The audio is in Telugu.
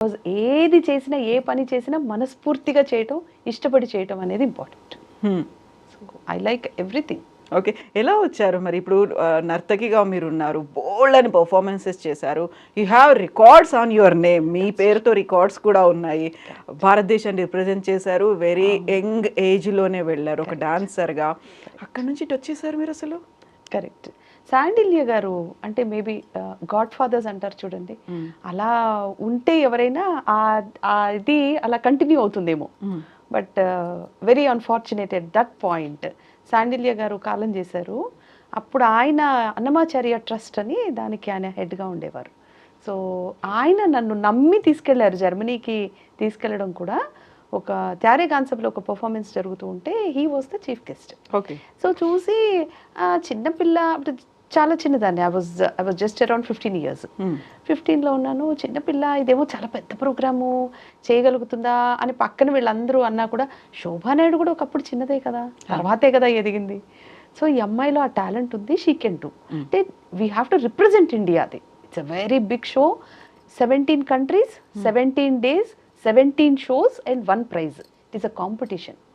బికాజ్ ఏది చేసినా ఏ పని చేసినా మనస్ఫూర్తిగా చేయటం, ఇష్టపడి చేయటం అనేది important. So I like everything. Okay. ఎలా వచ్చారు మరి? ఇప్పుడు నర్తకిగా మీరున్నారు. బోల్డ్ అని పర్ఫార్మెన్సెస్ చేశారు. You have records on your name. మీ పేరుతో రికార్డ్స్ కూడా ఉన్నాయి. భారతదేశాన్ని రిప్రజెంట్ చేశారు. వెరీ యంగ్ ఏజ్‌లోనే వెళ్ళారు ఒక డాన్సర్‌గా. అక్కడి నుంచి ఇటు వచ్చేసారు మీరు అసలు? కరెక్ట్. శాండిల్య గారు అంటే మేబీ గాడ్ ఫాదర్స్ అంటారు చూడండి, అలా ఉంటే ఎవరైనా ఇది అలా కంటిన్యూ అవుతుందేమో. But very unfortunate at that point. Shandilya garu కాలం చేశారు. అప్పుడు ఆయన అన్నమాచార్య ట్రస్ట్ అని దానికి ఆయన హెడ్గా ఉండేవారు. సో ఆయన నన్ను నమ్మి తీసుకెళ్లారు జర్మనీకి. తీసుకెళ్ళడం కూడా ఒక త్యారే కాన్సెప్ట్లో ఒక పర్ఫార్మెన్స్ జరుగుతూ ఉంటే he was the chief guest. Okay. So చూసి చిన్నపిల్ల అప్పుడు చాలా చిన్నదాన్ని. I was just around 15 years. 15లో ఉన్నాను, చిన్నపిల్ల, ఇదేమో చాలా పెద్ద ప్రోగ్రాము, చేయగలుగుతుందా అని పక్కన వీళ్ళందరూ అన్నా కూడా, శోభానాయుడు కూడా ఒకప్పుడు చిన్నదే కదా, తర్వాతే కదా ఎదిగింది. సో ఈ అమ్మాయిలో ఆ టాలెంట్ ఉంది, షీ కెన్ డూ. అంటే వీ హ్యావ్ టు రిప్రజెంట్ ఇండియాది. It's a very big show. 17 countries, 17 days, 17 shows and 1 prize. It is a competition.